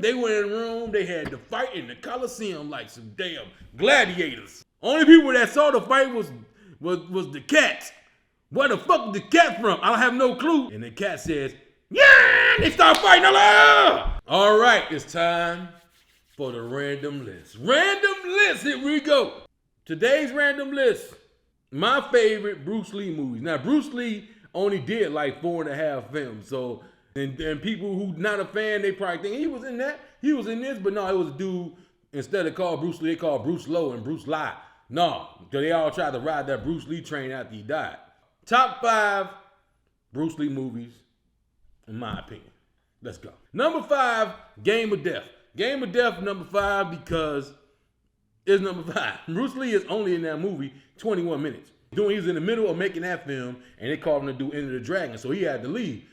They went in the room, they had the fight in the Coliseum like some damn gladiators. Only people that saw the fight was the cats. Where the fuck is the cat from? I don't have no clue. And the cat says, yeah, they start fighting. All right, it's time for the random list. Random list, here we go. Today's random list, my favorite Bruce Lee movies. Now, Bruce Lee only did like 4.5 films, so, and people who not a fan, they probably think he was in that, he was in this, but no, it was a dude, instead of called Bruce Lee, they called Bruce Lowe and Bruce Lie. No, so they all tried to ride that Bruce Lee train after he died. Top 5 Bruce Lee movies, in my opinion. Let's go. Number 5, Game of Death. Game of Death, number 5, because it's number 5. Bruce Lee is only in that movie 21 minutes. He was in the middle of making that film, and they called him to do Enter the Dragon, so he had to leave.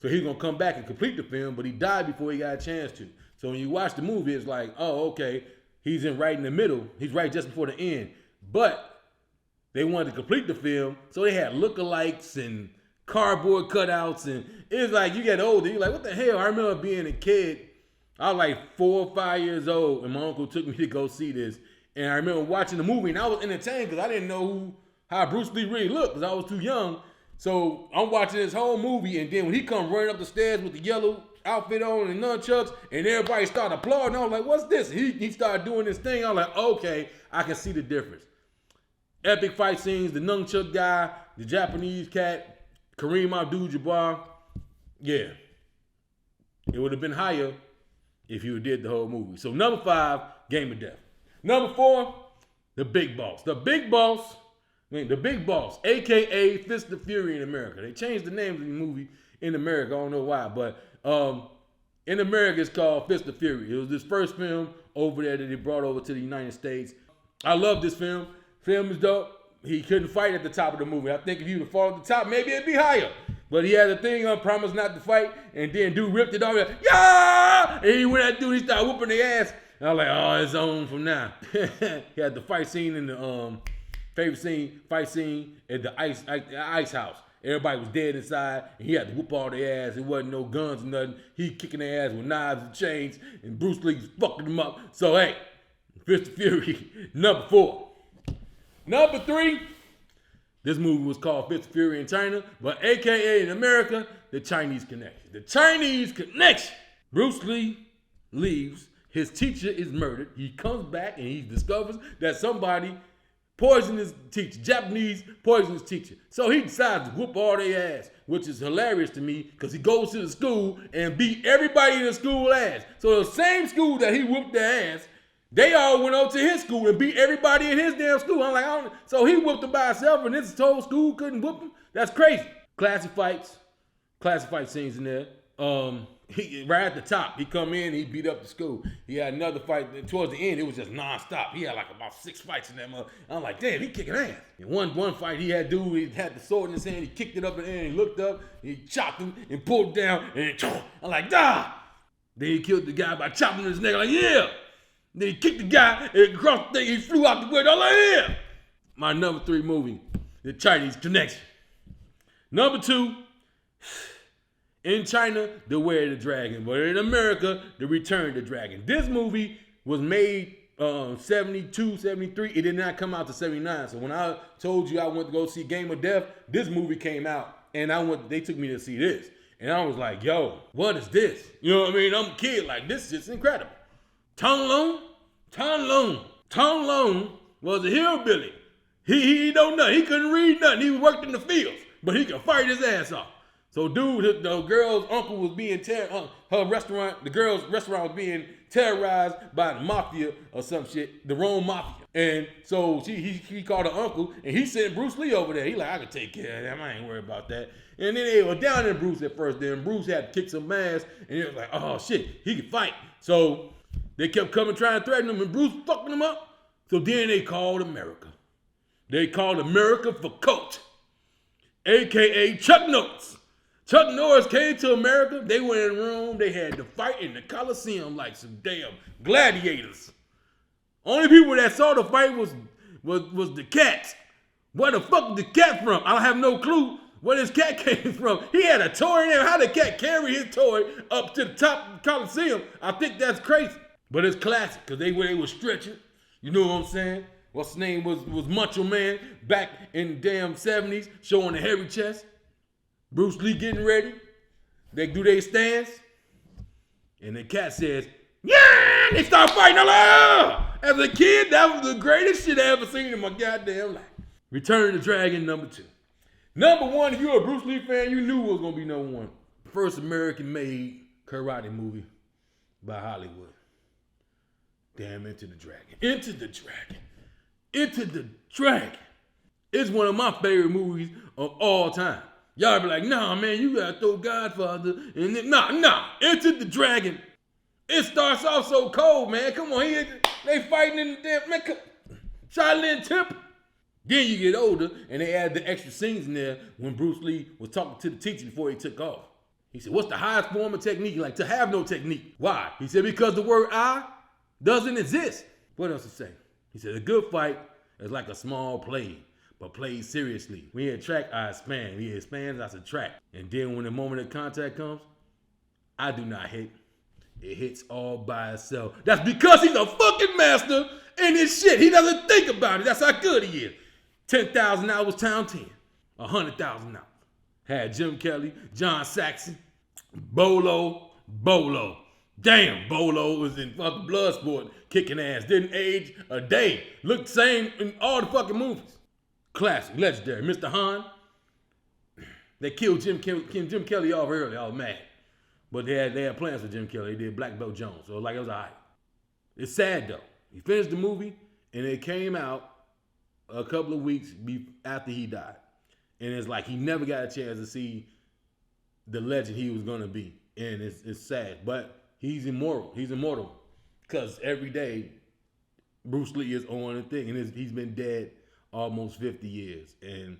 So he's gonna come back and complete the film, but he died before he got a chance to. So when you watch the movie, it's like, oh, okay, he's right in the middle. He's right just before the end. But they wanted to complete the film, so they had lookalikes and cardboard cutouts, and it was like, you get older, you're like, what the hell? I remember being a kid, I was like 4 or 5 years old, and my uncle took me to go see this, and I remember watching the movie, and I was entertained because I didn't know how Bruce Lee really looked, because I was too young. So I'm watching this whole movie, and then when he come running up the stairs with the yellow outfit on and nunchucks, and everybody started applauding, I was like, what's this? He started doing this thing, I was like, okay, I can see the difference. Epic fight scenes, the nunchuck guy, the Japanese cat, Kareem Abdul-Jabbar. Yeah. It would have been higher if you did the whole movie. So number 5, Game of Death. Number 4, The Big Boss. The Big Boss, a.k.a. Fist of Fury in America. They changed the name of the movie in America. I don't know why, but in America it's called Fist of Fury. It was this first film over there that they brought over to the United States. I love this film. Film is dope. He couldn't fight at the top of the movie. I think if he would have fallen at the top, maybe it'd be higher. But he had a thing on, promised not to fight, and then dude ripped it off. Yeah! And he went at dude, he started whooping their ass. And I was like, oh, it's on from now. He had the fight scene in the fight scene at the ice house. Everybody was dead inside, and he had to whoop all their ass. It wasn't no guns or nothing. He kicking their ass with knives and chains, and Bruce Lee was fucking them up. So hey, Fist of Fury, number 4. Number 3, this movie was called Fist of Fury in China, but AKA in America, The Chinese Connection. The Chinese Connection. Bruce Lee leaves, his teacher is murdered, he comes back and he discovers that somebody poisoned his teacher, Japanese poisoned his teacher. So he decides to whoop all their ass, which is hilarious to me because he goes to the school and beat everybody in the school ass. So the same school that he whooped their ass, they all went over to his school and beat everybody in his damn school. I'm like, so he whooped them by himself and this whole school couldn't whoop him? That's crazy. Classic fight scenes in there. Right at the top, he come in, he beat up the school. He had another fight. Towards the end, it was just nonstop. He had like about 6 fights in that mother. I'm like, damn, he kicking ass. And one fight, he had the sword in his hand, he kicked it up in the air, he looked up, he chopped him and pulled down, and I'm like, Then he killed the guy by chopping his neck. I'm like, yeah. Then he kicked the guy and across the thing, he flew out the window. I'm like, yeah. My number 3 movie, The Chinese Connection. Number 2, in China, The Way of the Dragon. But in America, The Return of the Dragon. This movie was made 72, 73. It did not come out to 79. So when I told you I went to go see Game of Death, this movie came out. And they took me to see this. And I was like, yo, what is this? You know what I mean? I'm a kid, like, this is incredible. Tong Long was a hillbilly. He don't know. He couldn't read nothing. He worked in the fields, but he could fight his ass off. So dude, the girl's uncle was being the girl's restaurant was being terrorized by the mafia or some shit, the Rome mafia. And so he called her uncle and he sent Bruce Lee over there. He like, I can take care of them. I ain't worried about that. And then they were down in Bruce at first. Then Bruce had to kick some ass and he was like, oh shit, he can fight. So they kept coming trying to threaten him and Bruce fucking them up. So then they called America. They called America for Coach, AKA Chuck Norris. Chuck Norris came to America. They went in the room. They had the fight in the Coliseum like some damn gladiators. Only people that saw the fight was the cats. Where the fuck is the cat from? I don't have no clue. where this cat came from. He had a toy in there. How did the cat carry his toy up to the top of the Coliseum? I think that's crazy. But it's classic, because they were stretching. You know what I'm saying? What's his name was Macho Man back in the damn 70s, showing the hairy chest. Bruce Lee getting ready. They do their stance. And the cat says, yeah! They start fighting. As a kid, that was the greatest shit I ever seen in my goddamn life. Return of the Dragon #2. #1, if you're a Bruce Lee fan, you knew it was going to be #1. First American-made karate movie by Hollywood. Damn, Enter the Dragon. Enter the Dragon. Enter the Dragon. It's one of my favorite movies of all time. Y'all be like, nah, man, you gotta throw Godfather. And then, nah. Enter the Dragon. It starts off so cold, man. Come on, they fighting in the damn, man, Shaolin Temple. Then you get older, and they add the extra scenes in there when Bruce Lee was talking to the teacher before he took off. He said, what's the highest form of technique? Like, to have no technique. Why? He said, because the word I doesn't exist. What else to say? He said, a good fight is like a small play, but played seriously. When you attract, I expand. When you expand, I subtract. And then when the moment of contact comes, I do not hit. It hits all by itself. That's because he's a fucking master in his shit. He doesn't think about it. That's how good he is. 10,000 hours times 10. 100,000 hours. Had Jim Kelly, John Saxon, Bolo. Damn, Bolo was in fucking Bloodsport, kicking ass. Didn't age a day. Looked the same in all the fucking movies. Classic, legendary. Mr. Han. They killed Jim Kelly off early. I was mad. But they had plans for Jim Kelly. They did Black Belt Jones. So like it was all right. It's sad though. He finished the movie and it came out a couple of weeks after he died. And it's like he never got a chance to see the legend he was gonna be. And it's sad. But he's immortal. He's immortal. Because every day Bruce Lee is on the thing. And he's been dead almost 50 years. And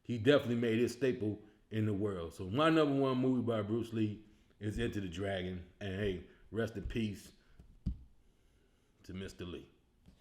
he definitely made his staple in the world. So my #1 movie by Bruce Lee is Enter the Dragon. And hey, rest in peace to Mr. Lee.